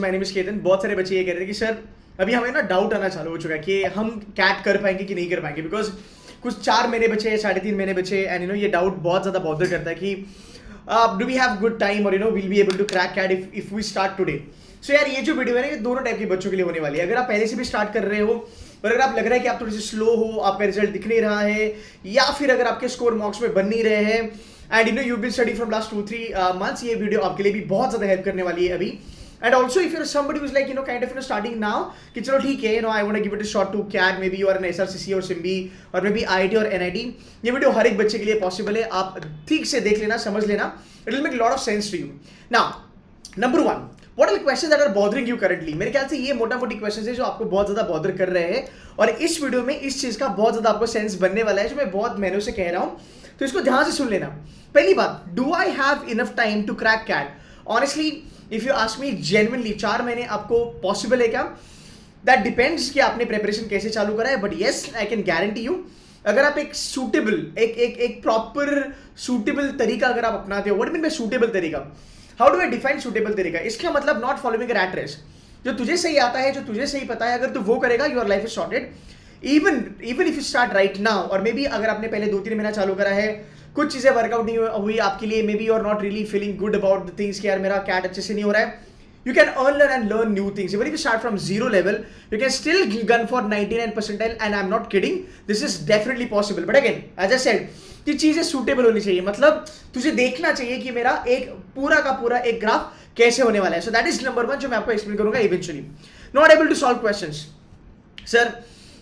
My name is Ketan. बहुत सारे बच्चे ये कह रहे थे कि सर अभी हमें ना डाउट आना चालू हो चुका है कि हम कैट कर पाएंगे कि नहीं कर पाएंगे, बिकॉज कुछ 4 महीने बचे, 3.5 महीने बचे, एंड ये डाउट बहुत ज्यादा बॉदर करता है कि do we have good time और will be able to crack CAT if we start today. So यार ये जो वीडियो है ना, ये दोनों टाइप के बच्चों के लिए होने वाली है। अगर आप पहले से भी स्टार्ट कर रहे हो और अगर आप लग रहा है कि आप थोड़ी सी स्लो हो, आपका रिजल्ट दिख नहीं रहा है, या फिर अगर आपके स्कोर मॉक्स में बन नहीं रहे हैं and you been study from last 2-3 months, ये वीडियो आपके लिए भी बहुत ज्यादा हेल्प करने वाली है अभी। And also if you're somebody who's like kind of starting now कि चलो ठीक है I want to give it a shot to CAT, maybe you are an SRCC or SIMB or maybe IIT or NIT, ये video हर एक बच्चे के लिए possible है। आप ठीक से देख लेना, समझ लेना, it will make a lot of sense to you. Now number 1, what are the questions that are bothering you currently? मेरे ख्याल से ये मोटा मोटी क्वेश्चन है जो आपको बहुत ज्यादा बॉदर कर रहे हैं और इस वीडियो में इस चीज का बहुत ज्यादा आपको सेंस बनने वाला है जो मैं बहुत महीनों से कह रहा हूं, तो इसको ध्यान से सुन लेना। पहली बात, do I have enough time to crack CAT? Honestly if you ask me genuinely 4 महीने आपको पॉसिबल है क्या? दैट डिपेंड्स कि आपने प्रिपरेशन कैसे चालू करा है, but yes I can guarantee you, अगर आप एक सूटेबल एक प्रॉपर सूटेबल तरीका अगर आप अपनाते हो। व्हाट मीन बाय सूटेबल तरीका? How do I define suitable तरीका? इसका मतलब not following a rat race. जो तुझे सही आता है, जो तुझे सही पता है, अगर तू वो करेगा, your life is sorted. Even if you start right now, और मे बी अगर आपने पहले 2-3 महीना चालू करा है, कुछ चीजें वर्कआउट नहीं हुई आपके लिए, maybe you are not really feeling good about the things कि यार मेरा कैट अच्छे से नहीं हो रहा है, you can learn and learn new things. Even if you start from zero level, you can still gun for 99 percentile, and I'm not kidding, this is definitely possible. But again, as I said, कि चीजें suitable होनी चाहिए, मतलब तुझे देखना चाहिए कि मेरा एक पूरा का पूरा एक ग्राफ कैसे होने वाला है। So that is number 1 जो मैं आपको एक्सप्लेन करूंगा eventually. Not able to solve questions. Sir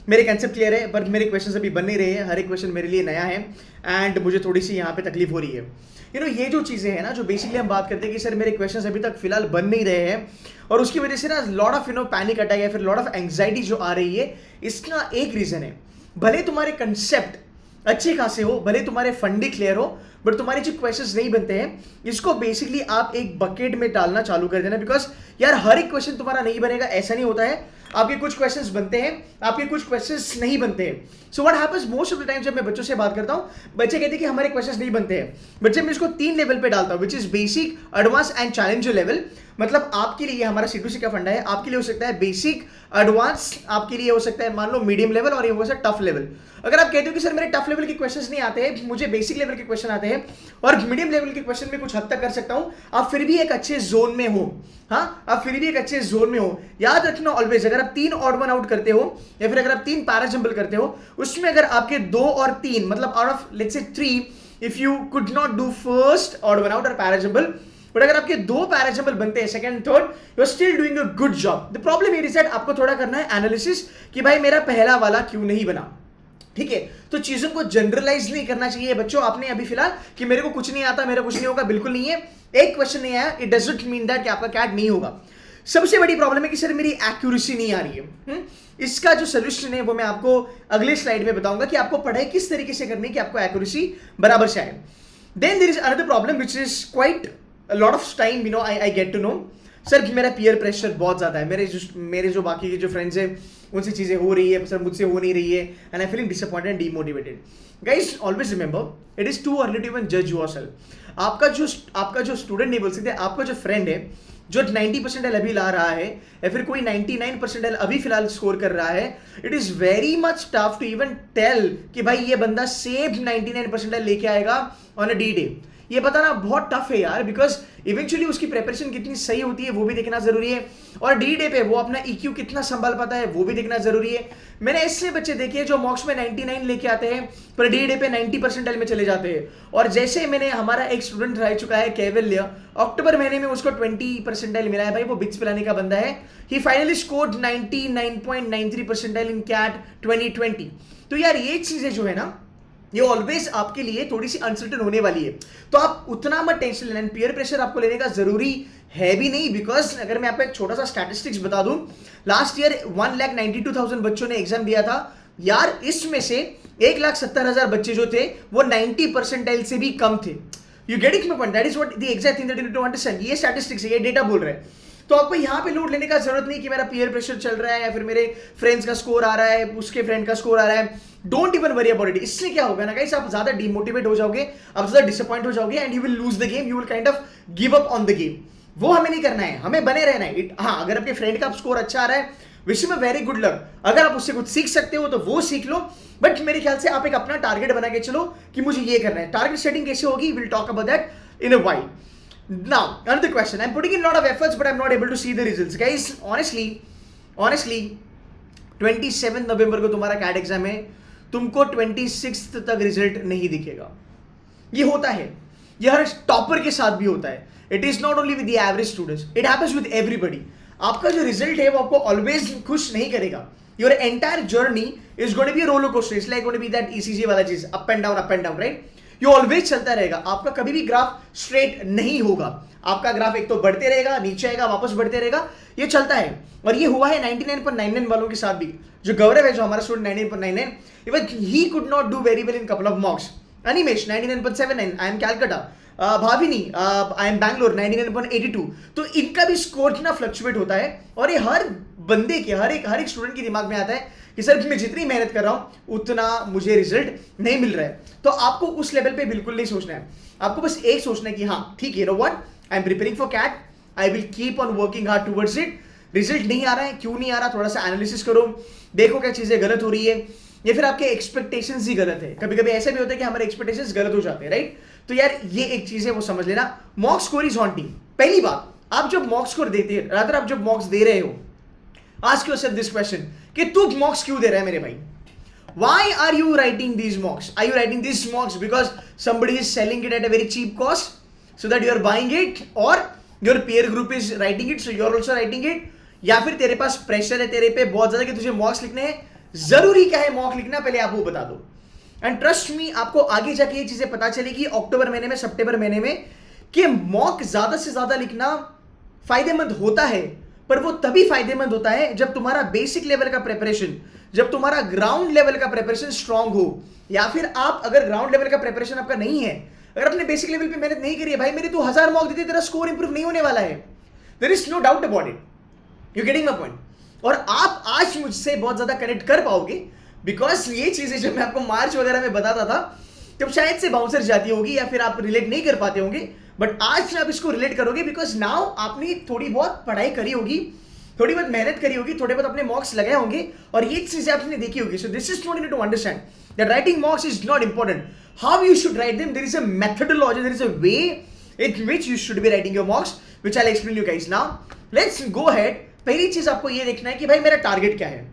मेरे कंसेप्ट क्लियर है पर मेरे क्वेश्चंस अभी बन नहीं रहे हैं, हर एक क्वेश्चन मेरे लिए नया है एंड मुझे थोड़ी सी यहाँ पे तकलीफ हो रही है। ये जो चीज़ें हैं ना, जो बेसिकली हम बात करते हैं कि सर मेरे क्वेश्चंस अभी तक फिलहाल बन नहीं रहे हैं और उसकी वजह से ना लॉट ऑफ पैनिक अटैक या फिर लॉट ऑफ एंग्जाइटी जो आ रही है, इसका एक रीज़न है, भले तुम्हारे कंसेप्ट अच्छे खासे हो, भले तुम्हारे फंडे क्लियर हो, बट तुम्हारे जो क्वेश्चंस नहीं बनते हैं, इसको बेसिकली आप एक बकेट में डालना चालू कर देना। बिकॉज यार हर एक क्वेश्चन तुम्हारा नहीं बनेगा, ऐसा नहीं होता है। आपके कुछ क्वेश्चंस बनते हैं, आपके कुछ क्वेश्चंस नहीं बनते हैं। So what happens most of the time, जब मैं बच्चों से बात करता हूं, बच्चे कहते हैं कि हमारे क्वेश्चंस नहीं बनते हैं, बट जब मैं इसको 3 लेवल पे डालता हूं, which is basic, advance and challenger level, मतलब आपके लिए हमारा C2C का फंडा है, आपके लिए हो सकता है बेसिक, एडवांस, आपके लिए हो सकता है मान लो मीडियम लेवल, और ये हो सकता है टफ लेवल। अगर आप कहते हो कि सर मेरे टफ लेवल के क्वेश्चंस नहीं आते हैं, मुझे बेसिक लेवल के क्वेश्चन आते हैं और मीडियम लेवल के क्वेश्चन में कुछ हद तक कर सकता हूं, आप फिर भी एक अच्छे जोन में हो। हाँ, आप फिर भी एक अच्छे जोन में हो। याद रखना ऑलवेज, अगर आप 3 ऑड वन आउट करते हो या फिर अगर आप 3 पैराजंबल करते हो, उसमें अगर आपके 2 और 3 मतलब out of let's say 3, if you could not do first odd one out और पैराजंबल, बट अगर आपके 2 पैराजंबल बनते हैं, second third, you are still doing a good job. The problem is that आपको थोड़ा करना है एनालिसिस कि भाई मेरा पहला वाला क्यों नहीं बना। ठीक है, तो चीजों को जनरलाइज नहीं करना चाहिए बच्चों। आपने अभी फिलहाल कि मेरे को कुछ नहीं आता, मेरा कुछ नहीं होगा, बिल्कुल नहीं है। एक क्वेश्चन नहीं आया, इट डजंट मीन दैट कि आपका कैट नहीं होगा। सबसे बड़ी प्रॉब्लम है कि सर मेरी एक्यूरेसी नहीं आ रही है। इसका जो सोल्यूशन है वो मैं आपको अगले स्लाइड में बताऊंगा कि आपको पढ़ाई किस तरीके से करनी है कि आपको एक्यूरेसी बराबर से आए। Then there is another problem which is quite a lot of time I get to know, sir कि मेरा पीयर प्रेशर बहुत ज़्यादा है, मेरे जो बाकी के जो फ्रेंड्स हैं उनसे चीज़ें हो रही है, सर मुझसे हो नहीं रही है, and I feeling disappointed and demotivated. Guys always remember, it is too early to even जज योरसेल्फ। आपका जो स्टूडेंट नहीं बोल सकते, आपका जो फ्रेंड है जो 90 परसेंटाइल अभी ला रहा है या फिर कोई 99 परसेंटाइल अभी फिलहाल स्कोर कर रहा है, it is very much tough to even tell कि भाई ये बंदा सेफ 99 परसेंटाइल लेके आएगा ऑन अ डी डे। ये बताना बहुत टफ है यार, बिकॉज इवेंचुअली उसकी प्रिपरेशन कितनी सही होती है वो भी देखना जरूरी है, और डी डे पे वो अपना EQ कितना संभाल पाता है वो भी देखना जरूरी है। मैंने ऐसे बच्चे देखे जो मॉक्स में 99 लेके आते हैं पर डी डे पे 90 परसेंटाइल में चले जाते हैं। और जैसे मैंने हमारा एक स्टूडेंट रह चुका है कैवल्य, अक्टूबर महीने में उसको 20 परसेंटाइल मिला है भाई, वो बिट्स पिलाने का बंदा है। He finally scored 99.93 percentile in CAT 2020। तो यार ये चीजें जो है ना, ये ऑलवेज आपके लिए थोड़ी सी अनसर्टन होने वाली है, तो आप उतना मत टेंशन लेना। पीयर प्रेशर आपको लेने का जरूरी है भी नहीं, बिकॉज अगर मैं आपको एक छोटा सा स्टैटिस्टिक्स बता दूं, लास्ट ईयर 1,92,000 बच्चों ने एग्जाम दिया था यार, इसमें से 1,70,000 बच्चे जो थे वो 90 परसेंटाइल से भी कम थे। You get it my point? That is what the exact thing that you need to understand. ये स्टैटिस्टिक्स है, ये डेटा बोल रहे हैं। तो आपको यहाँ पे लोड लेने का जरूरत नहीं कि मेरा पीयर प्रेशर चल रहा है या फिर मेरे फ्रेंड्स का स्कोर आ रहा है, उसके फ्रेंड का स्कोर आ रहा है। Don't even worry about it. इससे क्या होगा ना गाइस, आप ज्यादा डिमोटिवेट हो जाओगे, आप ज्यादा डिसअपॉइंट हो जाओगे and you will lose the game, you will kind of give up on the game. वो हमें नहीं करना है, हमें बने रहना है। हाँ, अगर आपके फ्रेंड का स्कोर अच्छा आ रहा है, विश में वेरी गुड लक, अगर आप उससे कुछ सीख सकते हो तो वो सीख लो, बट मेरे ख्याल से आप एक अपना टारगेट बना के चलो कि मुझे ये करना है। टारगेट सेटिंग कैसे होगी, will talk about that in a while. Now, another question. I'm putting in a lot of efforts, but I'm not able to see the results. Guys, honestly, 27 नवंबर को तुम्हारा कैट एग्जाम है, तुमको 26 तक result नहीं दिखेगा। ये होता है, ये हर टॉपर के साथ भी होता है। It is not only with the average students, it happens with everybody. आपका जो रिजल्ट है वो आपको ऑलवेज खुश नहीं करेगा। Your entire journey is going to be a roller coaster, it's like going to be that ECG वाला चीज, अप एंड डाउन, राइट? ये ऑलवेज चलता रहेगा, आपका कभी भी ग्राफ स्ट्रेट नहीं होगा। आपका ग्राफ एक तो बढ़ते रहेगा, नीचे आएगा, वापस बढ़ते रहेगा, ये चलता है। और ये हुआ है 99.99 वालों के साथ भी। जो गौरव है, जो हमारा student 99.99, even he could not do very well in couple of मॉक्स। Animesh 99.79, I am Calcutta. Bhavini, I am Bangalore 99.82। तो इनका भी स्कोर कितना फ्लक्चुएट होता है, और ये हर बंदे के, हर एक स्टूडेंट के दिमाग में आता है कि सर मैं जितनी मेहनत कर रहा हूं उतना मुझे रिजल्ट नहीं मिल रहा है। तो आपको उस लेवल पे बिल्कुल नहीं सोचना है, आपको बस एक सोचना है कि हाँ ठीक है, no what, I am preparing for CAT, I will keep on working hard towards it. Result नहीं आ रहा है, क्यों नहीं आ रहा, थोड़ा सा एनालिसिस करो, देखो क्या चीजें गलत हो रही है, या फिर आपके एक्सपेक्टेशंस ही गलत है। कभी कभी ऐसा भी होता है कि हमारे एक्सपेक्टेशंस गलत हो जाते हैं, राइट? तो यार ये एक चीज है, वो समझ लेना। Mock score is haunting. पहली बात, आप जब मॉक स्कोर देते हैं, रादर आप जब मॉक्स दे रहे हो, आस्क योरसेल्फ दिस क्वेश्चन कि तू मॉक्स क्यों दे रहा है मेरे भाई? Why are you writing these mocks? Are you writing these mocks because somebody is selling it at a very cheap cost so that you are buying it, or your peer group is writing it so you are also writing it, या फिर तेरे पास pressure है तेरे पे बहुत ज्यादा कि तुझे मॉक्स लिखने हैं? जरूरी क्या है मॉक लिखना, पहले आप वो बता दो। एंड ट्रस्ट मी, आपको आगे जाके ये चीजें पता चलेगी अक्टूबर महीने में, सितंबर महीने में, कि मॉक ज्यादा से ज्यादा लिखना फायदेमंद होता है, पर वो तभी फायदेमंद होता है जब तुम्हारा बेसिक लेवल का प्रिपरेशन, जब तुम्हारा ग्राउंड लेवल का प्रिपरेशन स्ट्रांग हो। या फिर आप अगर ग्राउंड लेवल का प्रिपरेशन आपका नहीं है, अगर आपने बेसिक लेवल पे मेहनत नहीं करी है, भाई मेरे तो 1000 मॉक देते तेरा स्कोर इंप्रूव नहीं होने वाला है। There is no doubt about it, you getting my point? और आप आज मुझसे बहुत ज्यादा कनेक्ट कर पाओगे बिकॉज ये चीजें जब मैं आपको मार्च वगैरह में बताता था तब शायद से बाउंसर जाती होगी, या फिर आप रिलेट नहीं कर पाते होंगे, बट आज आप इसको रिलेट करोगे बिकॉज नाउ आपने थोड़ी बहुत पढ़ाई करी होगी, थोड़ी बहुत मेहनत करी होगी, थोड़े बहुत अपने मॉक्स लगाए होंगे, और ये चीजें आपने देखी होगी। So this is not need to understand that writing mocks is not important, how you should write them. There is a methodology, there is a way in which you should be writing your mocks, which I will explain you guys now. Let's go ahead. पहली चीज आपको ये देखना है कि भाई मेरा target क्या है।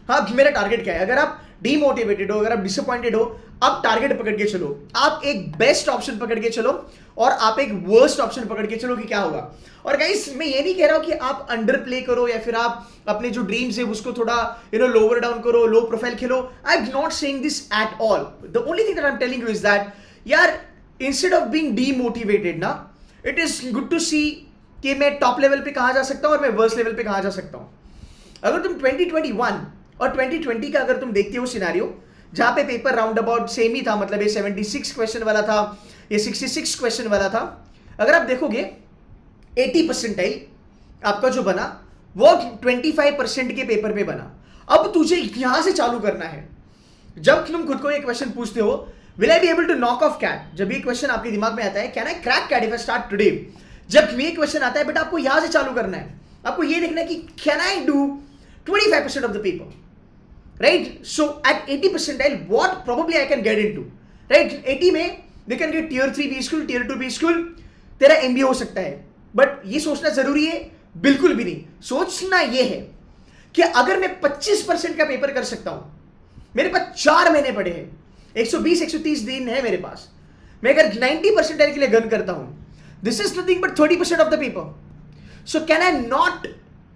हाँ, मेरा टारगेट क्या है? अगर आप डीमोटिवेटेड हो, अगर आप डिसअपॉइंटेड हो, आप टारगेट पकड़ के चलो, आप एक बेस्ट ऑप्शन पकड़ के चलो, और आप एक वर्स्ट ऑप्शन पकड़ के चलो कि क्या होगा। और गाइस, मैं ये नहीं कह रहा हूं कि आप अंडर प्ले करो या फिर आप अपने जो ड्रीम्स है उसको थोड़ा लोअर डाउन करो, low profile Khelo. I am not saying this at all. The only thing that I am telling you is that यार, इंस्टेड ऑफ बीइंग डीमोटिवेटेड ना, इट इज गुड टू सी कि मैं top level पे कहां जा सकता हूं और मैं वर्स्ट लेवल पे कहां जा सकता हूं। अगर तुम 2021 और 2020 का अगर तुम देखते हो सिनेरियो, जहां पे पेपर राउंड अबाउट सेम ही था, मतलब ये 76 क्वेश्चन वाला था, ये 66 क्वेश्चन वाला था, अगर आप देखोगे 80% आपका जो बना वो 25% के पेपर पे बना। अब तुझे यहां से चालू करना है। जब तुम खुद को एक क्वेश्चन पूछते हो, will I be able to knock off CAT, जब ये क्वेश्चन आपके दिमाग में आता है, can I crack CAT if I start today, जब ये क्वेश्चन आता है, बट आपको यहां से चालू करना है। आपको ये देखना है कि can I do 25% of the paper, right? So at 80 percentile, what probably I can get into, right? 80 में they can get tier 3 B school, tier 2 B school, तेरा MBA हो सकता है। बट ये सोचना जरूरी है? बिल्कुल भी नहीं। सोचना ये है कि अगर मैं 25% का पेपर कर सकता हूं, मेरे पास 4 महीने पड़े हैं, 120-130 दिन है मेरे पास, मैं अगर 90% के लिए गन करता हूं, this is nothing but 30% of the paper. So can I not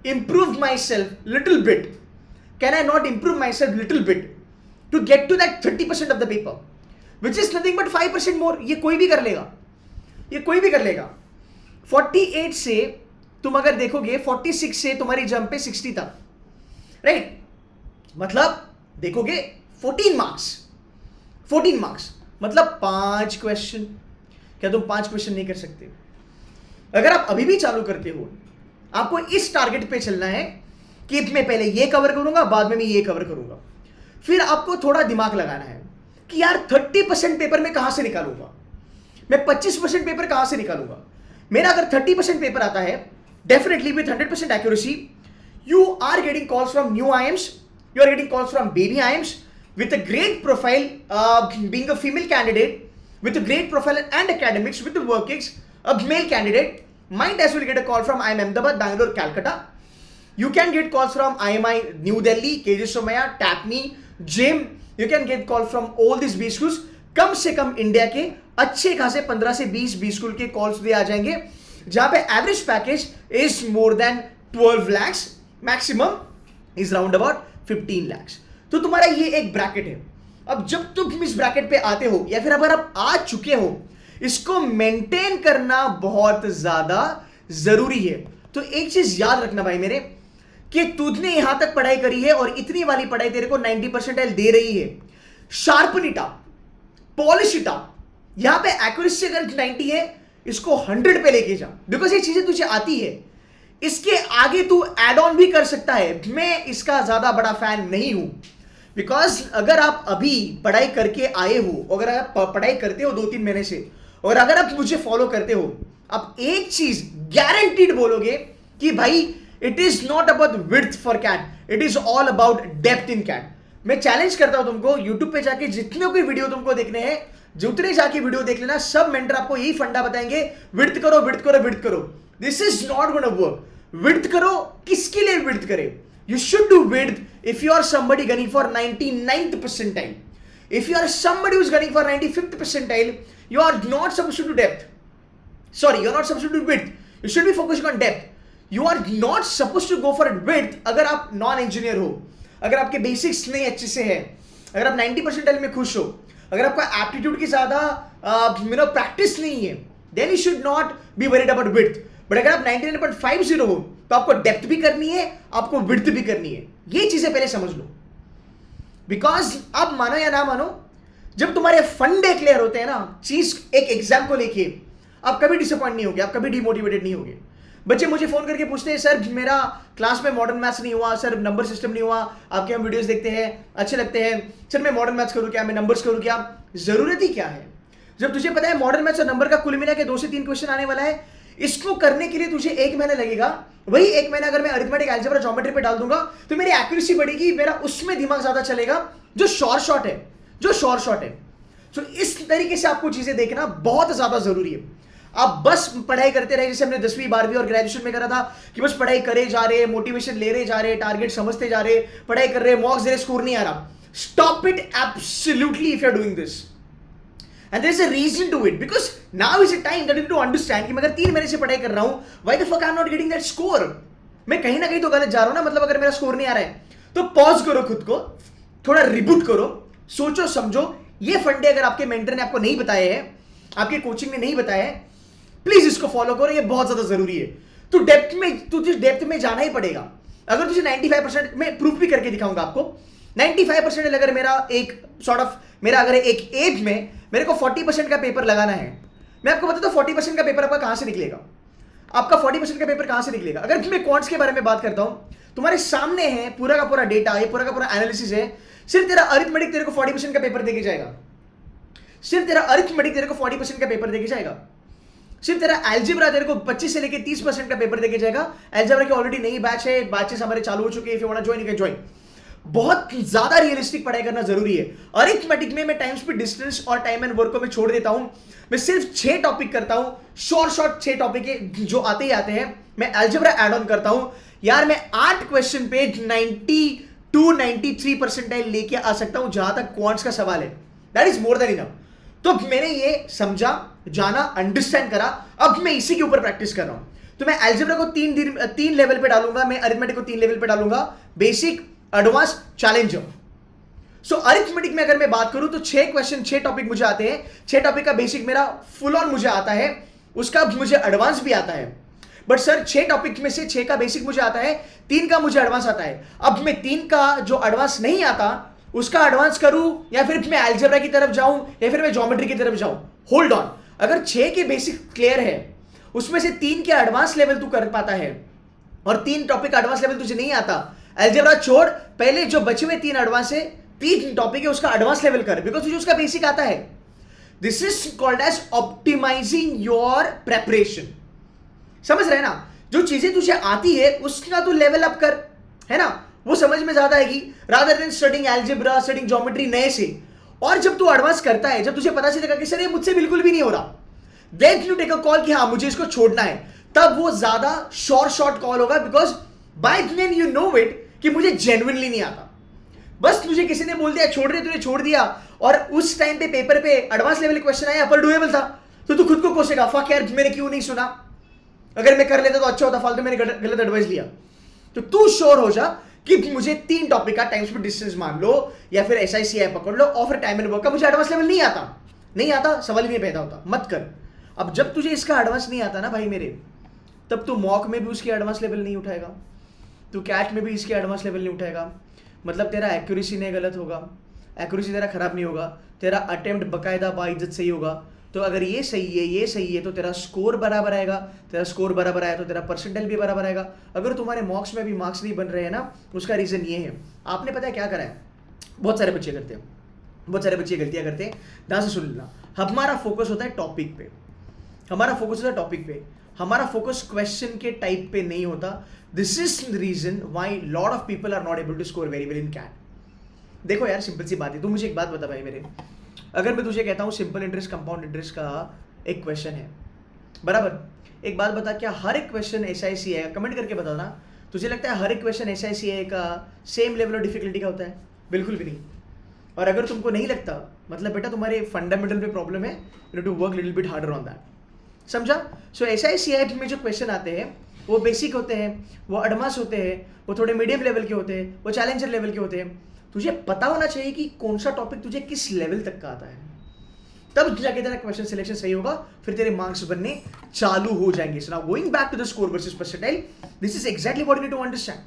improve myself little bit? Can I not improve myself little bit to get to that 30% of the paper, which is nothing but 5% more? ये कोई भी कर लेगा, ये कोई भी कर लेगा। 48 से तुम अगर देखोगे, 46 से तुम्हारी जंप पे 60 तक, राइट? मतलब देखोगे 14 मार्क्स मतलब 5 क्वेश्चन। क्या तुम 5 क्वेश्चन नहीं कर सकते? अगर आप अभी भी चालू करते हो, आपको इस टारगेट पे चलना है कि मैं पहले ये कवर करूंगा, बाद में मैं ये कवर करूंगा। फिर आपको थोड़ा दिमाग लगाना है कि यार 30% पेपर में कहां से निकालूंगा, मैं 25% पेपर कहां से निकालूंगा, मेरा अगर 30% पेपर आता है, definitely with 100% accuracy, you are getting calls from new IIMs, you are getting calls from baby IIMs with a great profile, being a female candidate with a great profile and academics with the workings, a male candidate might as well get a call from IIM Ahmedabad, Bangalore, Calcutta. You can get calls from IMI New Delhi, KJ Somaiya, TAPME, JIM. You can get call from all these B schools. कम से come India के अच्छे खासे 15 से 20 B school के calls दिए आ जाएंगे, जहां पे average package is more than 12 lakhs, maximum is round about 15 lakhs. तो तुम्हारा ये एक ब्रैकेट है. अब जब तुम इस ब्रैकेट पे आते हो या फिर अगर आप आ चुके हो, इसको मेंटेन करना बहुत ज्यादा जरूरी है. तो एक चीज याद रखना भाई मेरे, कि तुझने यहां तक पढ़ाई करी है और इतनी वाली पढ़ाई तेरे को 90 परसेंटाइल दे रही है. Sharpen it up, polish it up. यहां पे एक्यूरेसी अगर 90 है, इसको 100 पे लेके जा, बिकॉज ये चीजें तुझे आती है. इसके आगे तू एड ऑन भी कर सकता है. मैं इसका ज्यादा बड़ा फैन नहीं हूं, बिकॉज अगर आप अभी पढ़ाई करके आए हो, अगर आप पढ़ाई करते हो 2-3 महीने से, और अगर आप मुझे फॉलो करते हो, आप एक चीज गारंटीड बोलोगे कि भाई it is not about width for CAT, it is all about depth in CAT. मैं चैलेंज करता हूं तुमको, यूट्यूब पे जाके जितने कोई वीडियो तुमको देखने हैं, जितने जाके वीडियो देख लेना, सब मेंटर आपको यही फंडा बताएंगे, विड्थ करो, विड्थ करो, विड्थ करो. This is not gonna work. Width करो, किसके लिए विड्थ करे? You should do width if you are somebody gunning for 99th percentile. If you are somebody who is gunning for 95th percentile, you are not supposed to do depth. Sorry, you are not supposed to do width. You should be focusing on depth. You are not supposed to go for width अगर आप non engineer हो, अगर आपके basics नहीं अच्छे से है, अगर आप 90 परसेंटाइल में खुश हो, अगर आपका एप्टीट्यूड की ज्यादा प्रैक्टिस नहीं है, then you should not be worried about width. But अगर आप 99.50 हो, तो आपको डेप्थ भी करनी है, आपको विड्थ भी करनी है. ये चीजें पहले समझ लो. बिकॉज आप मानो या ना मानो, जब तुम्हारे फंडे क्लियर होते हैं ना, चीज एक एग्जाम को लेके, आप कभी डिसअपॉइंट नहीं होगे, आप कभी डिमोटिवेटेड नहीं होगे. बच्चे मुझे फोन करके पूछते हैं, सर मेरा क्लास में मॉडर्न मैथ्स नहीं हुआ, सर नंबर सिस्टम नहीं हुआ, आपके हम वीडियोस देखते हैं अच्छे लगते हैं, सर मैं मॉडर्न मैथ्स करूँ क्या, मैं नंबर्स करूँ क्या? जरूरत ही क्या है, जब तुझे पता है मॉडर्न मैथ्स और नंबर का कुल मिला के 2 से 3 क्वेश्चन आने वाला है. इसको करने के लिए तुझे 1 महीना लगेगा. वही 1 महीना अगर मैं अरिथमेटिक, अलजेब्रा, ज्योमेट्री पे डाल दूंगा, तो मेरी एक्यूरेसी बढ़ेगी, मेरा उसमें दिमाग ज्यादा चलेगा, जो शॉर्ट है, जो शॉर्ट है. सो इस तरीके से आपको चीजें देखना बहुत ज्यादा जरूरी है. आप बस पढ़ाई करते रहे, जैसे हमने 10वीं 12वीं और ग्रेजुएशन में करा था, कि बस पढ़ाई करे जा रहे, मोटिवेशन ले रहे जा रहे, टारगेट समझते जा रहे, पढ़ाई कर रहे, मॉक्स दे रहे, स्कोर नहीं आ रहा. Stop it absolutely if you are doing this. And there is a reason to it, because now is a time that you need to understand कि मैं अगर 3 महीने से पढ़ाई कर रहा हूं, why the fuck I'm not getting that score? मैं कहीं ना कहीं तो गलत जा रहा हूं ना. मतलब अगर मेरा स्कोर नहीं आ रहा है, तो पॉज करो, खुद को थोड़ा रिबूट करो, सोचो समझो. ये फंडे अगर आपके मेंटर ने आपको नहीं बताए हैं, आपके कोचिंग ने नहीं बताया है, प्लीज इसको फॉलो करो. ये बहुत ज्यादा जरूरी है. तो तुझे डेप्थ में जाना ही पड़ेगा. अगर तुझे 95%, मैं प्रूफ भी करके दिखाऊंगा आपको, 95% अगर मेरा एक सॉर्ट ऑफ, मेरा अगर एक एज में मेरे को 40% का पेपर लगाना है, मैं आपको बताता हूं 40% का पेपर आपका कहां से निकलेगा. आपका 40% का पेपर कहां से निकलेगा? अगर मैं क्वांट्स के बारे में बात करता हूं, तुम्हारे सामने है पूरा का पूरा डेटा, ये पूरा का पूरा एनालिसिस है. सिर्फ तेरा अरिथमेटिक तेरे को 40% का पेपर देके जाएगा. सिर्फ तेरा अरिथमेटिक तेरे को 40% का पेपर देके जाएगा. सिर्फ तेरा अलजेब्रा तेरे को 25 से लेके 30% का पेपर देके जाएगा. अलजेब्रा की ऑलरेडी नई बैच है, बैचेस हमारे चालू हो चुके हैं. If you want to join, you can join. बहुत ज्यादा रियलिस्टिक पढ़ाई करना जरूरी है. अरिथमेटिक में मैं टाइम स्पीड, डिस्टेंस और टाइम एंड वर्क को मैं छोड़ देता हूं. मैं सिर्फ 6 टॉपिक करता हूं, शॉर्ट 6 टॉपिक है जो आते ही आते हैं. मैं अलजेब्रा ऐड ऑन करता हूं. यार मैं 8 क्वेश्चन पे 92-93 परसेंटाइल लेके आ सकता हूं, जहां तक क्वांट्स का सवाल है. That is more than enough. तो मैंने ये समझा, जाना, अंडरस्टैंड करा. अब मैं इसी के ऊपर प्रैक्टिस कर रहा हूं. तो मैं अलजेब्रा को 3 लेवल पे डालूंगा, मैं अरिथमेटिक को 3 लेवल पे डालूंगा, बेसिक, एडवांस, चैलेंजर. सो अरिथमेटिक में अगर मैं बात करूं तो 6 क्वेश्चन, 6 टॉपिक मुझे आते हैं. 6 टॉपिक का बेसिक मेरा फुल ऑन मुझे आता है, उसका मुझे एडवांस भी आता है. बट सर 6 टॉपिक में से 6 का बेसिक मुझे आता है, 3 का मुझे एडवांस आता है. अब मैं 3 का जो एडवांस नहीं आता, उसका एडवांस करूं, या फिर मैं अलजेब्रा की तरफ जाऊं, या फिर मैं ज्योमेट्री की तरफ जाऊं. Hold on. अगर 6 के बेसिक क्लियर है, उसमें से 3 के एडवांस लेवल तू कर पाता है, और 3 टॉपिक एडवांस लेवल तुझे नहीं आता, अलजेब्रा छोड़, पहले जो बचे हुए 3 एडवांस है, 3 टॉपिक है, उसका एडवांस लेवल कर, बिकॉज तुझे उसका बेसिक आता है. This is called as optimising your preparation. समझ रहे हैं ना? जो चीजें तुझे आती है उसका तू लेवल अप कर, है ना? वो समझ में ज्यादा आएगी rather than studying algebra, studying geometry नए से। और जब तू एडवांस करता है, जब तुझे पता चलेगा कि सर ये मुझसे बिल्कुल भी नहीं हो रहा, then you take a call कि हाँ मुझे इसको छोड़ना है, तब वो ज्यादा शॉर्ट कॉल होगा, because by then you know it कि मुझे जेन्युइनली नहीं आता। बस तुझे किसी ने बोल दिया छोड़ रहे, तूने छोड़ दिया, और उस टाइम पे पेपर पे एडवांस लेवल क्वेश्चन आया, अपर डुएबल था, तो तू खुद को कोसेगा, फक यार मैंने क्यों नहीं सुना, अगर मैं कर लेता तो अच्छा होता, फालतू मैंने गलत एडवाइस लिया। तो तू श्योर हो जा कि मुझे 3 टॉपिक का टाइम स्पीड डिस्टेंस मान लो, या फिर SICI पकड़ लो, और फिर टाइम एंड वर्क का मुझे एडवांस लेवल नहीं आता, सवाल ही नहीं पैदा होता, मत कर। अब जब तुझे इसका एडवांस नहीं आता ना भाई मेरे, तब तू मॉक में भी उसकी एडवांस लेवल नहीं उठाएगा, तू कैट में भी इसकी एडवांस लेवल नहीं उठाएगा, मतलब तेरा एक्यूरेसी नहीं गलत होगा, एक्यूरेसी तेरा खराब नहीं होगा, तेरा अटेम्प्ट बकायदा बाइज्जत सही होगा। तो अगर ये सही है तो तेरा स्कोर बराबर आएगा, तेरा स्कोर बराबर आया तो तेरा परसेंटाइल भी बराबर आएगा। अगर तुम्हारे मॉक्स में भी मार्क्स नहीं बन रहे हैं ना, उसका रीजन ये है, आपने पता है क्या करा है, बहुत सारे बच्चे करते हैं, बहुत सारे बच्चे गलतियां करते हैं, ध्यान से सुन लेना। हमारा फोकस होता है टॉपिक पे, हमारा फोकस होता है टॉपिक पे, हमारा फोकस क्वेश्चन के टाइप पे नहीं होता। This is the reason why lot of people are not able to score very well in CAT. देखो यार सिंपल सी बात है, तू मुझे एक बात बता भाई मेरे, अगर मैं तुझे कहता हूँ सिंपल इंटरेस्ट कंपाउंड इंटरेस्ट का एक क्वेश्चन है, बराबर, एक बात बता, क्या हर एक क्वेश्चन SICI है? कमेंट करके बता ना, तुझे लगता है हर एक क्वेश्चन SICI का सेम लेवल ऑफ डिफिकल्टी का होता है? बिल्कुल भी नहीं। और अगर तुमको नहीं लगता, मतलब बेटा तुम्हारे फंडामेंटल पे प्रॉब्लम है, you need to work little bit harder on that, समझा? सो SICI में जो क्वेश्चन आते हैं वो बेसिक होते हैं, वो एडवांस होते हैं, वो थोड़े मीडियम लेवल के होते हैं, वो चैलेंजर लेवल के होते हैं। तुझे पता होना चाहिए कि कौन सा टॉपिक तुझे किस लेवल तक का आता है, तब जाके तेरा क्वेश्चन सिलेक्शन सही होगा, फिर तेरे मार्क्स बनने चालू हो जाएंगे। So now going back to the score versus percentile, this is exactly what you need to understand,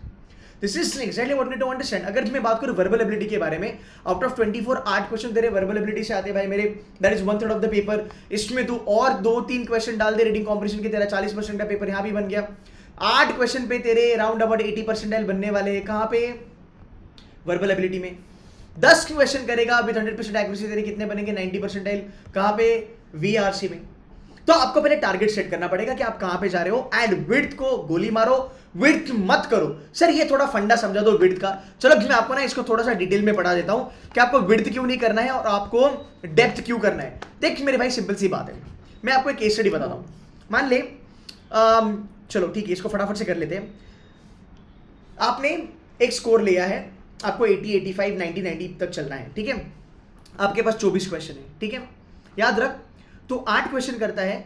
this is exactly what you need to understand. अगर मैं बात करूं वर्बल एबिलिटी के बारे में, आउट ऑफ 24 8 क्वेश्चन तेरे वर्बल एबिलिटी से आते हैं भाई मेरे, that is 1/3 of the paper. इसमें तू और 2-3 क्वेश्चन डाल दे रीडिंग कॉम्प्रिहेंशन के, तेरा 40% का पेपर यहां भी बन गया। 8 क्वेश्चन पे तेरे राउंड अबाउट 80% बनने वाले, कहां पे? वर्बल एबिलिटी में। 10 क्वेश्चन करेगा विद 100% एक्यूरेसी, तेरे कितने बनेंगे? 90%। कहां पे? VRC में। तो आपको पहले टारगेट सेट करना पड़ेगा कि आप कहां पे जा रहे हो, एंड विड्थ को गोली मारो, विड्थ मत करो। सर ये थोड़ा फंडा समझा दो विड्थ का, चलो मैं आपको ना इसको थोड़ा सा डिटेल में पढ़ा देता हूं कि आपको विड्थ क्यों नहीं करना है और आपको डेप्थ क्यों करना है। देख मेरे भाई सिंपल सी बात है, मैं आपको एक केस स्टडी बताता हूं। मान ले चलो ठीक है, इसको फटाफट से कर लेते हैं। आपने एक स्कोर लिया है, आपको 80, 85, 90, 90 तक चलना है, ठीक है? आपके पास 24 क्वेश्चन है, ठीक है? याद रख, तू 8 क्वेश्चन करता है,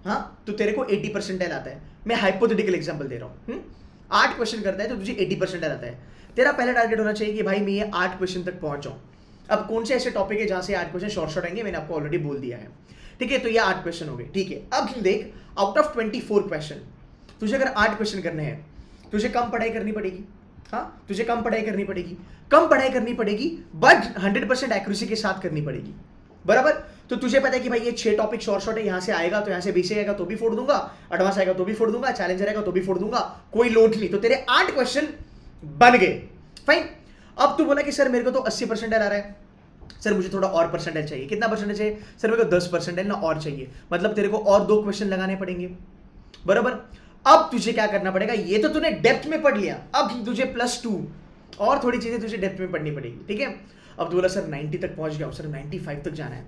हाँ, तो तेरे को 80% आता है। मैं हाइपोथेटिकल एग्जांपल दे रहा हूँ। 8 क्वेश्चन करता है तो तुझे 80% आता है। तेरा पहला टारगेट होना चाहिए कि भाई मैं ये 8 क्वेश्चन तक पहुंच जाऊँ। अब कौन से ऐसे टॉपिक है जहां से 8 क्वेश्चन शॉर्ट आएंगे, मैंने आपको ऑलरेडी बोल दिया है, ठीक है? तो ये 8 क्वेश्चन हो गए, ठीक है? अब देख, आउट ऑफ 24 क्वेश्चन तुझे अगर 8 क्वेश्चन करने हैं, तुझे कम पढ़ाई करनी पड़ेगी, हाँ, तुझे कम पढ़ाई करनी पड़ेगी, बट 100% एक्यूरेसी के साथ करनी पड़ेगी, बराबर? तो तुझे पता है कि भाई ये 6 टॉपिक शॉर्ट है, यहां से आएगा तो यहां से बेसिक आएगा तो भी फोड़ दूंगा, एडवांस आएगा तो भी फोड़ दूंगा, चैलेंजर आएगा तो भी फोड़ दूंगा, कोई लोड नहीं। तो तेरे 8 क्वेश्चन बन गए, फाइन। अब तू बोला कि सर मेरे को तो 80% आ रहा है, सर मुझे थोड़ा और परसेंटेज चाहिए। कितना परसेंटेज चाहिए? सर मेरे को 10% ना और चाहिए, मतलब तेरे को और 2 क्वेश्चन लगाने पड़ेंगे, बराबर? अब तुझे क्या करना पड़ेगा, ये तो तूने डेप्थ में पढ़ लिया, अब तुझे +2 और थोड़ी चीजें तुझे डेप्थ में पढ़नी पड़ेगी, ठीक है? अब तू बोला सर 90 तक पहुंच गया, सर 95 तक जाना है,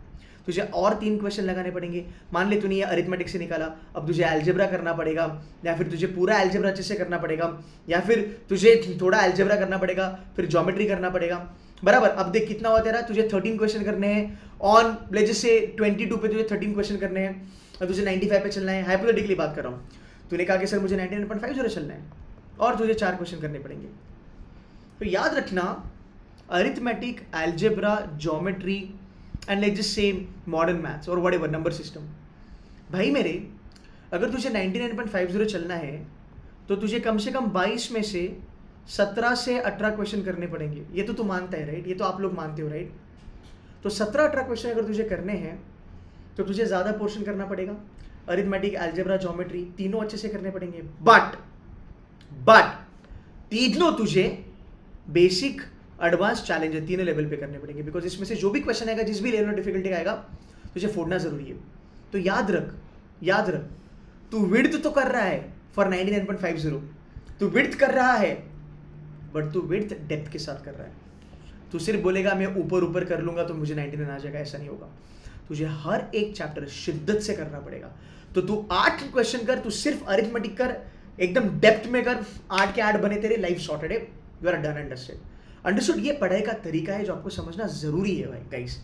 तुझे और 3 क्वेश्चन लगाने पड़ेंगे। मान ले तूने ये अरिथमेटिक से निकाला, अब तुझे अलजेब्रा करना पड़ेगा, या फिर तुझे पूरा अलजेब्रा अच्छे से करना पड़ेगा, या फिर तुझे थोड़ा अलजेब्रा करना पड़ेगा, फिर ज्योमेट्री करना पड़ेगा, बराबर? अब देख कितना हुआ तेरा, तुझे 13 क्वेश्चन करने हैं ऑन, लेट्स से 22 पे तुझे 13 क्वेश्चन करने हैं, और तुझे 95 पे चलना है। हाइपोथेटिकली बात कर रहा हूँ, तूने कहा कि सर मुझे 99.50 चलना है और तुझे 4 क्वेश्चन करने पड़ेंगे। तो याद रखना, arithmetic, algebra, geometry and let's just say modern maths और व्हाटएवर नंबर सिस्टम, भाई मेरे, अगर तुझे 99.50 चलना है तो तुझे कम से कम 22 में से 17 से 18 क्वेश्चन करने पड़ेंगे। ये तो तू मानता है, राइट? ये तो आप लोग मानते हो, राइट? तो 17-18 क्वेश्चन अगर तुझे करने हैं तो तुझे ज़्यादा पोर्शन करना पड़ेगा। अरिथमेटिक, अलजेब्रा, ज्योमेट्री तीनों अच्छे से करने पड़ेंगे, बट तीनों तुझे बेसिक, एडवांस, चैलेंजर तीनों लेवल पे करने पड़ेंगे, बिकॉज इसमें से जो भी क्वेश्चन आएगा, जिस भी लेवल ऑफ डिफिकल्टी आएगा, तुझे फोड़ना जरूरी है। तो याद रख, तू विड्थ तो कर रहा है फॉर 99.50, तू विड्थ कर रहा है बट तू विड्थ डेप्थ के साथ कर रहा है। तू सिर्फ बोलेगा मैं ऊपर ऊपर कर लूंगा तो मुझे 99 आ जाएगा, ऐसा नहीं होगा। तुझे हर एक चैप्टर शिद्दत से करना पड़ेगा। तो तू 8 क्वेश्चन कर, तू सिर्फ अरिथमेटिक कर, एकदम डेप्थ में कर, 8 के 8 बने, तेरे लाइफ सॉर्टेड है, यू आर डन। अंडरस्टूड। ये पढ़ाई का तरीका है जो आपको समझना जरूरी है भाई गाइस।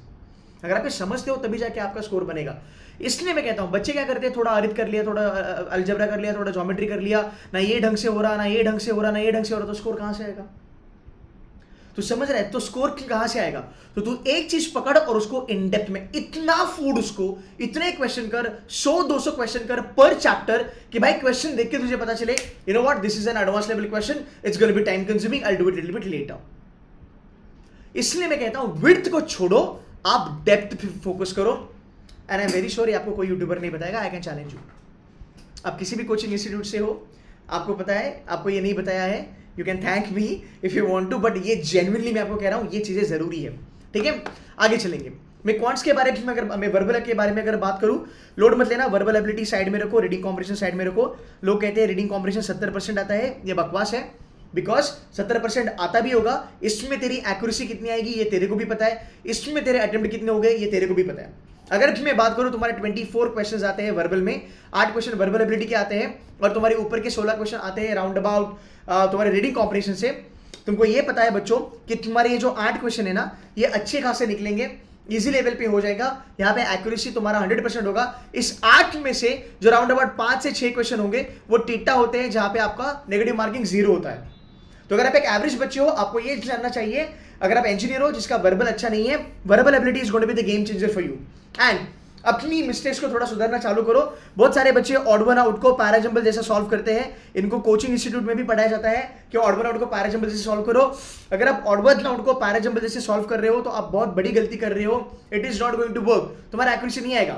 अगर आप ये समझते हो तभी जाके आपका स्कोर बनेगा। इसलिए मैं कहता हूं बच्चे क्या करते हैं, थोड़ा अरिथ कर लिया, थोड़ा अलजेब्रा कर लिया, थोड़ा ज्योमेट्री कर लिया, ना ये ढंग से हो रहा, ना ये ढंग से हो रहा, ना ये ढंग से हो रहा, तो स्कोर कहां से आएगा? तू समझ रहा है? तो स्कोर कहां से आएगा? तो तू एक चीज पकड़ और उसको इन डेप्थ में इतना फूड, उसको इतने क्वेश्चन कर, 100-200 क्वेश्चन कर पर चैप्टर कि भाई क्वेश्चन देख के तुझे पता चले you know what, this is an advance level question, it's gonna be time consuming, I will do it little bit letter. इसलिए मैं कहता हूं विड्थ को छोड़ो, आप डेप्थ पे फोकस करो। And I am very sure आपको कोई यूट्यूबर नहीं बताएगा, आई कैन चैलेंज यू। आप किसी भी कोचिंग इंस्टीट्यूट से हो, आपको पता है, आपको ये नहीं बताया है, you can thank me if you want to, but ये जेन्युइनली मैं आपको कह रहा हूं, ये चीजें जरूरी है। ठीक है, आगे चलेंगे। मैं क्वांट्स के बारे में, अगर मैं वर्बल के बारे में अगर बात करूं, लोड मत लेना, वर्बल एबिलिटी साइड में रखो, रीडिंग कॉम्प्रिहेंशन साइड में रखो। लोग कहते हैं रीडिंग कॉम्प्रिहेंशन 70% आता है, ये बकवास है। बिकॉज 70% आता भी होगा, इसमें तेरी एक्यूरेसी कितनी आएगी ये तेरे को भी पता है, इसमें तेरे अटेम्प्ट कितने हो गए ये तेरे को भी पता है। अगर मैं बात करूं, तुम्हारे 24 क्वेश्चंस आते हैं वर्बल में, 8 क्वेश्चन वर्बल एबिलिटी के आते हैं और तुम्हारे ऊपर के 16 क्वेश्चन आते हैं राउंड अबाउट तुम्हारे रीडिंग कॉम्प्रिहेंशन से। तुमको ये पता है बच्चों कि तुम्हारे ये जो 8 क्वेश्चन है ना, ये अच्छे खासे निकलेंगे, इजी लेवल पे हो जाएगा। यहाँ पे एक्यूरेसी तुम्हारा 100% होगा। इस 8 में से जो राउंड अबाउट 5 से 6 क्वेश्चन होंगे वो टीटा होते हैं, जहां पे आपका नेगेटिव मार्किंग 0 होता है। तो अगर आप एक एवरेज बच्चे हो, आपको ये जानना चाहिए, अगर आप इंजीनियर हो जिसका वर्बल अच्छा नहीं है, verbal ability is going to be the game changer for you. And अपनी मिस्टेक्स को थोड़ा सुधारना चालू करो। बहुत सारे बच्चे ऑड वन आउट को पैराजंबल जैसा सॉल्व करते हैं, इनको कोचिंग इंस्टीट्यूट में भी पढ़ाया जाता है कि ऑड वन आउट को पैराजंबल जैसे सॉल्व करो। अगर आप ऑड वन आउट को पैराजंबल जैसे सॉल्व कर रहे हो तो आप बहुत बड़ी गलती कर रहे हो। It is not going to work, तुम्हारा एक्यूरेसी नहीं आएगा,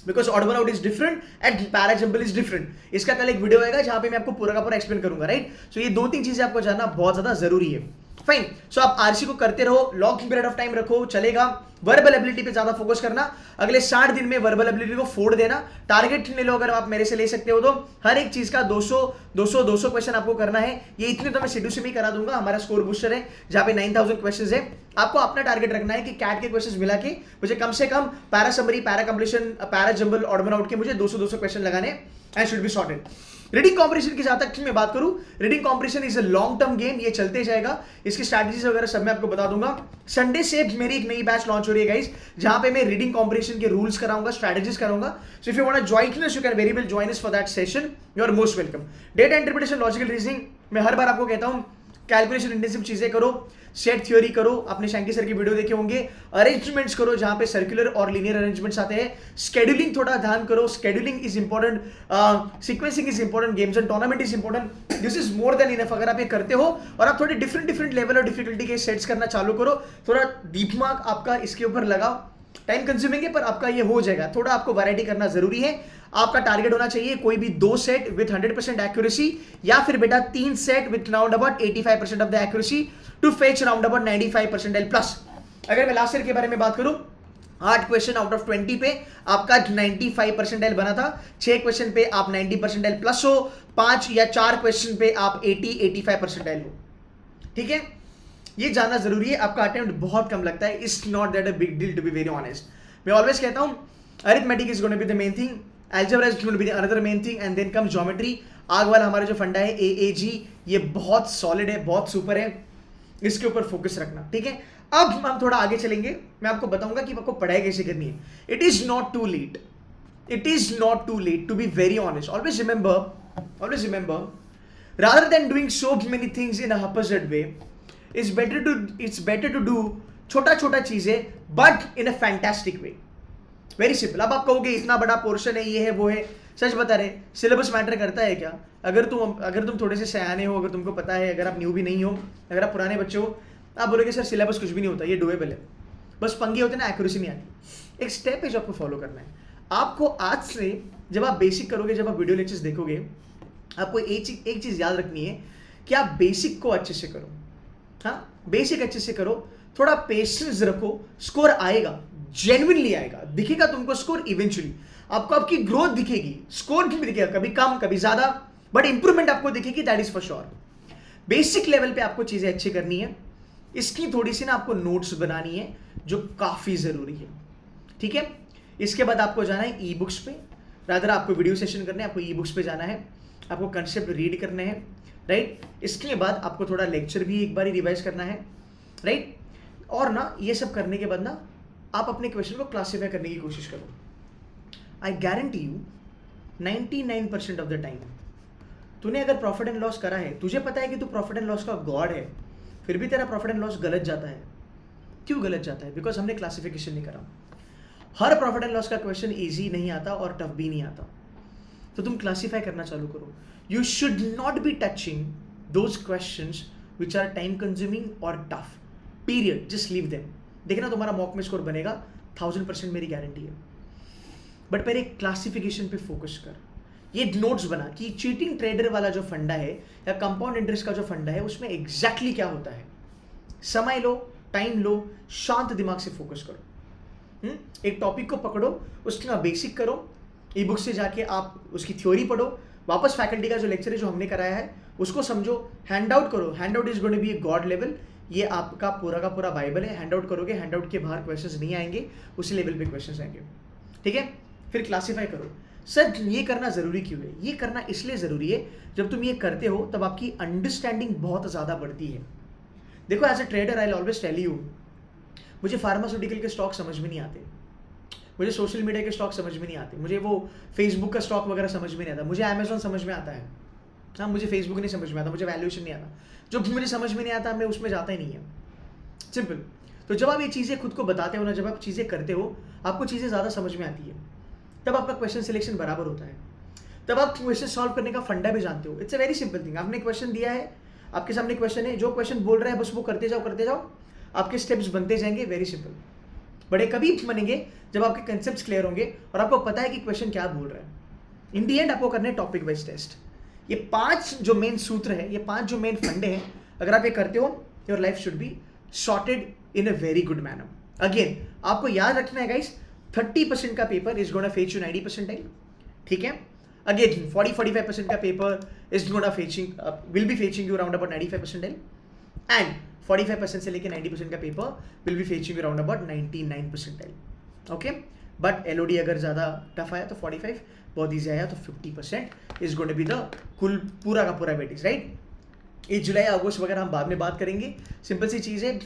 because odd one out is different and parajumble is different. इसका कल एक वीडियो आएगा जहां पे मैं आपको पूरा का पूरा एक्सप्लेन करूंगा, राइट। सो ये 2-3 चीजें आपको जानना बहुत ज्यादा जरूरी है। फाइन, सो आप आरसी को करते रहो, लॉन्ग पीरियड ऑफ टाइम रखो, चलेगा। वर्बल एबिलिटी पे ज्यादा फोकस करना, अगले 60 दिन में वर्बल एबिलिटी को फोड़ देना। टारगेट ले लो, अगर आप मेरे से ले सकते हो तो हर एक चीज का 200 क्वेश्चन आपको करना है। ये इतने तो मैं शेड्यूल से भी करा दूंगा, हमारा स्कोर बूस्टर है जहां पे 9000 क्वेश्चन है। आपको अपना टारगेट रखना है कि कैट के क्वेश्चन मिला के मुझे कम से कम para summary, para completion, para jumble, odd one out के मुझे 200 क्वेश्चन लगाने and should be sorted. Reading comprehension की जहां तक मैं बात करूं, reading comprehension is a long term game, ये चलते जाएगा। इसकी स्ट्रैटेजीज वगैरह सब मैं आपको बता दूंगा। संडे से मेरी एक नई बैच लॉन्च हो रही है गाइस, जहां पे मैं रीडिंग कॉम्प्रिहेंशन के रूल्स कराऊंगा, स्ट्रैटेजीज कराऊंगा। So if you want to join us, you can very well join us for that session, you are most welcome. Data interpretation, logical reasoning, मैं हर बार आपको कहता हूं कैलकुलेशन इंटेंसिव चीजें करो, सेट थ्योरी करो, आपने शैंकी सर की वीडियो देखे होंगे, अरेंजमेंट्स करो जहां पे सर्कुलर और लीनियर अरेंजमेंट्स आते हैं, स्केड्यूलिंग थोड़ा ध्यान करो, scheduling is important, sequencing is important, games and tournament is important. This is more than enough. अगर आप ये करते हो और आप थोड़े डिफरेंट लेवल और डिफिकल्टी के सेट्स करना चालू करो, थोड़ा दिमाग आपका इसके ऊपर लगाओ, टाइम कंज्यूमिंग है पर आपका ये हो जाएगा। थोड़ा आपको वैरायटी करना जरूरी है। आपका टारगेट होना चाहिए कोई भी 2 सेट विथ 100% एक्यूरेसी, या फिर बेटा 3 set with round about 85% of the accuracy to fetch round about 95 percentile plus. अगर मैं लास्ट ईयर के बारे में बात करूं, 8 क्वेश्चन आउट ऑफ 20 पे आपका 95 परसेंटाइल बना था, 6 क्वेश्चन पे आप 90 परसेंटाइल प्लस हो, 5 या 4 क्वेश्चन पे आप 80-85 परसेंटाइल हो। ठीक है, ये जानना जरूरी है। आपका अटेम्प्ट बहुत कम लगता है, it's not that a big deal to be very honest. मैं ऑलवेज कहता हूं arithmetic is going to be the main thing, algebra is going to be the another main thing, and then come geometry. आग वाला हमारा जो फंडा है AAG, ये बहुत सॉलिड है, बहुत सुपर है, इसके ऊपर फोकस रखना। ठीक है, अब हम थोड़ा आगे चलेंगे, मैं आपको बताऊंगा कि आपको पढ़ाई कैसे करनी है। It is not too late, it is not too late to be very honest. Always remember, rather than doing so many things in a haphazard way, it's better to do छोटा चीजें but in a fantastic way. Very simple. अब आप कहोगे इतना बड़ा portion है, ये है वो है, सच बता रहे, सिलेबस मैटर करता है क्या? अगर तुम थोड़े से सयाने हो, अगर तुमको पता है, अगर आप न्यू भी नहीं हो, अगर आप पुराने बच्चे हो, आप बोलोगे सर सिलेबस कुछ भी नहीं होता, ये डुएबल है, बस पंगे होते ना, एक्यूरेसी नहीं आती। एक स्टेप है जो आपको फॉलो करना है। आपको आज से जब आप बेसिक करोगे, जब आप वीडियो लेक्चर्स देखोगे, आपको एक चीज याद रखनी है कि आप बेसिक को अच्छे से करो। हाँ, बेसिक अच्छे से करो, थोड़ा पेशेंस रखो, स्कोर आएगा, जेन्युइनली आएगा, दिखेगा तुमको स्कोर इवेंचुअली। आपको आपकी ग्रोथ दिखेगी, स्कोर भी दिखेगा, कभी कम कभी ज्यादा, बट इंप्रूवमेंट आपको दिखेगी, that is for sure. Basic level पे आपको चीजें अच्छी करनी है, इसकी थोड़ी सी ना आपको नोट्स बनानी है जो काफी जरूरी है, ठीक है। इसके बाद आपको जाना है ई बुक्स पे, रादर आपको वीडियो सेशन करने हैं, आपको ई बुक्स पे जाना है, आपको कंसेप्ट रीड करने हैं, राइट। इसके बाद आपको थोड़ा लेक्चर भी एक बार रिवाइज करना है, राइट। और ना ये सब करने के बाद ना आप अपने क्वेश्चन को क्लासीफाई करने की कोशिश करो। I guarantee you 99% of the time तूने अगर प्रॉफिट एंड लॉस करा है, तुझे पता है कि तू प्रॉफिट एंड लॉस का गॉड है, फिर भी तेरा प्रॉफिट एंड लॉस गलत जाता है। क्यों गलत जाता है? बिकॉज हमने क्लासिफिकेशन नहीं करा। हर प्रॉफिट एंड लॉस का क्वेश्चन इजी नहीं आता और टफ भी नहीं आता, तो तुम क्लासीफाई करना चालू करो। You should not be touching those questions which are time consuming और tough, period, just leave them. देखना तुम्हारा मॉक में स्कोर बनेगा 1000%, मेरी गारंटी है। बट पहले क्लासिफिकेशन पे फोकस कर, ये नोट्स बना कि चीटिंग ट्रेडर वाला जो फंडा है या कंपाउंड इंटरेस्ट का जो फंडा है उसमें एग्जैक्टली क्या होता है। समय लो, टाइम लो, शांत दिमाग से फोकस करो। एक टॉपिक को पकड़ो, उसका बेसिक करो, ई बुक से जाके आप उसकी थ्योरी पढ़ो, वापस फैकल्टी का जो लेक्चर है जो हमने कराया है उसको समझो, हैंड आउट करो। Hand out is going to be a god level, ये आपका पूरा का पूरा बाइबल है। हैंड आउट करोगे, हैंड आउट के बाहर क्वेश्चंस नहीं आएंगे, उसी लेवल पे क्वेश्चंस आएंगे, ठीक है। फिर क्लासीफाई करो। सर ये करना जरूरी क्यों है? ये करना इसलिए जरूरी है, जब तुम ये करते हो तब आपकी अंडरस्टैंडिंग बहुत ज्यादा बढ़ती है। देखो as a trader I always tell you, मुझे फार्मास्यूटिकल के स्टॉक समझ में नहीं आते, मुझे सोशल मीडिया के स्टॉक समझ में नहीं आते, मुझे वो फेसबुक का स्टॉक वगैरह समझ में नहीं आता, मुझे अमेजोन समझ में आता है, हाँ मुझे फेसबुक नहीं समझ में आता, मुझे वैल्यूएशन नहीं आता, जो मुझे समझ में नहीं आता मैं उसमें जाता ही नहीं है, सिंपल। तो जब आप ये चीज़ें खुद को बताते हो ना, जब आप चीज़ें करते हो, आपको चीज़ें ज़्यादा समझ में आती है, तब आपका क्वेश्चन सिलेक्शन बराबर होता है, तब आप क्वेश्चन सॉल्व करने का फंडा भी जानते हो। It's a very simple thing. आपने क्वेश्चन दिया है, आपके सामने क्वेश्चन है, जो क्वेश्चन बोल रहा है बस वो करते जाओ, आपके स्टेप्स बनते जाएंगे, वेरी सिंपल। बड़े कभी बनेंगे जब आपके कंसेप्ट्स क्लियर होंगे और आपको पता है कि क्वेश्चन क्या बोल रहा है। इन दी एंड आपको करना है टॉपिक वाइज टेस्ट। ये 5 जो मेन सूत्र है, ये 5 जो मेन फंडे हैं, अगर आप ये करते हो, your life should be sorted in a very good manner. Again आपको याद रखना है गाइस, 30% का paper is gonna fetch you 90%, ठीक है। अगेन 40-45% का paper is gonna will be fetching you around about 95%, and 45% से लेके 90% का paper will be fetching you around about 99%, okay. But Elodie अगर ज़्यादा टफ आया तो 45, बहुत ईजी आया तो 50% is going to be the कुल पूरा का पूरा वेटेज, राइट। ये जुलाई अगस्त वगैरह हम बाद में बात करेंगे, सिंपल सी चीज़ है।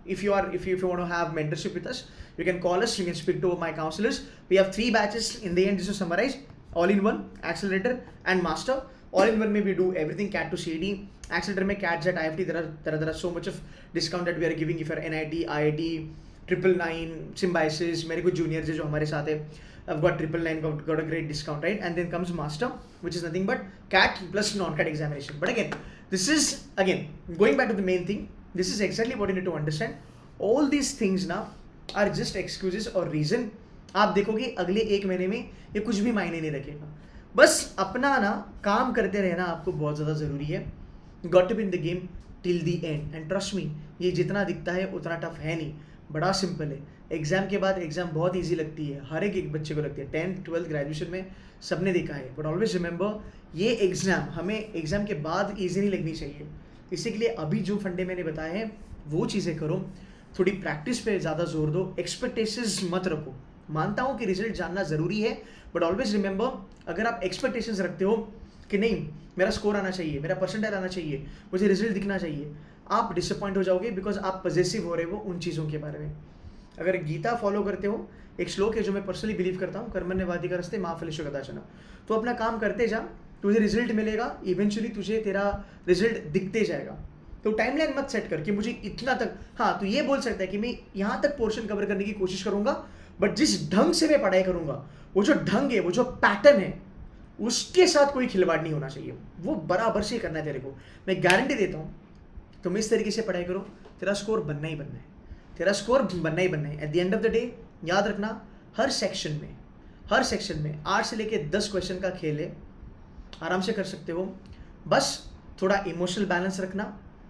If you want to have mentorship with us, you can call us, you can speak to my counselors. We have 3 batches in the end, just to summarize: all in one, accelerator and master. All in one में we do everything CAT to CAD, accelerator में CAT, JET, IFT. there are so much of discount that we are giving if you're NIT, IIT, 999, Symbiosis. मेरे कुछ juniors जो हमारे साथ है, I've got 999, got a great discount, right? And then comes master, which is nothing but CAT plus non-CAT examination. But again, this is again going back to the main thing. This is exactly what you need to understand. All these things now are just excuses और reason. आप देखोगे अगले 1 महीने में ये कुछ भी मायने नहीं रखेगा। बस अपना ना काम करते रहना आपको बहुत ज़्यादा ज़रूरी है। Got to be in the game till the end, and trust me, ये जितना दिखता है उतना टफ है नहीं, बड़ा सिंपल है। एग्जाम के बाद एग्जाम बहुत ईजी लगती है, हर एक बच्चे को लगती है, 10th 12th ग्रेजुएशन में सबने देखा है। बट ऑलवेज रिमेंबर, ये एग्जाम हमें एग्जाम के बाद ईजी नहीं लगनी चाहिए। इसी के लिए अभी जो फंडे मैंने बताए हैं वो चीज़ें करो, थोड़ी प्रैक्टिस पे ज़्यादा जोर दो, एक्सपेक्टेशंस मत रखो। मानता हूँ कि रिजल्ट जानना ज़रूरी है, बट ऑलवेज रिमेंबर, अगर आप एक्सपेक्टेशंस रखते हो कि नहीं मेरा स्कोर आना चाहिए, मेरा परसेंटाइल आना चाहिए, मुझे रिजल्ट दिखना चाहिए, आप डिसअपॉइंट हो जाओगे, बिकॉज आप पॉजेसिव हो रहे हो उन चीज़ों के बारे में। अगर गीता फॉलो करते हो, एक श्लोक है जो मैं पर्सनली बिलीव करता हूँ, कर्मण्यवाधिका रस्ते मा फलेषु कदाचन, तो अपना काम करते जा, तुझे रिजल्ट मिलेगा, इवेंचुअली तुझे तेरा रिजल्ट दिखते जाएगा। तो टाइमलाइन मत सेट कर कि मुझे इतना तक, हाँ तो ये बोल सकता है कि मैं यहाँ तक पोर्शन कवर करने की कोशिश करूंगा, बट जिस ढंग से मैं पढ़ाई करूंगा, वो जो ढंग है, वो जो पैटर्न है, उसके साथ कोई खिलवाड़ नहीं होना चाहिए, वो बराबर से करना है तेरे को। मैं गारंटी देता हूँ, तुम इस तरीके से पढ़ाई करो, तेरा स्कोर बनना ही बनना है, तेरा स्कोर बनना ही बनना है। At the end of the day याद रखना, हर सेक्शन में 8 से लेके 10 क्वेश्चन का खेल है, आराम से कर सकते हो। बस थोड़ा इमोशनल बैलेंस रखना,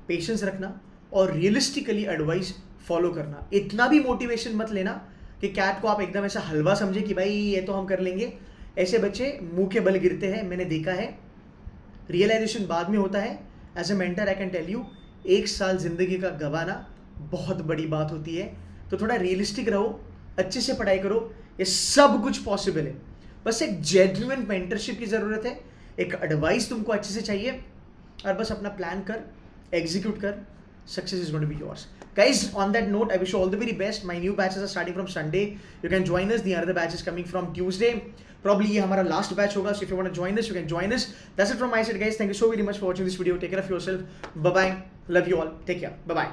पेशेंस रखना और रियलिस्टिकली एडवाइस फॉलो करना। इतना भी मोटिवेशन मत लेना कि कैट को आप एकदम ऐसा हलवा समझे कि भाई ये तो हम कर लेंगे। ऐसे बच्चे मुंह के बल गिरते हैं, मैंने देखा है। रियलाइजेशन बाद में होता है। As a mentor I can tell you, 1 साल जिंदगी का गंवाना बहुत बड़ी बात होती है। तो थोड़ा रियलिस्टिक रहो, अच्छे से पढ़ाई करो, ये सब कुछ पॉसिबल है। बस एक जेन्युइन मेंटरशिप की ज़रूरत है, एक एडवाइस तुमको अच्छे से चाहिए, और बस अपना प्लान कर, एग्जीक्यूट कर, success is going to be yours. Guys, on that note, I wish you all the very best. My new batches are starting from Sunday. You can join us. The other batch is coming from Tuesday. Probably ये हमारा last batch होगा. So if you want to join us, you can join us. That's it from my side, guys. Thank you so very much for watching this video. Take care of yourself. Bye bye. Love you all. Take care. Bye bye.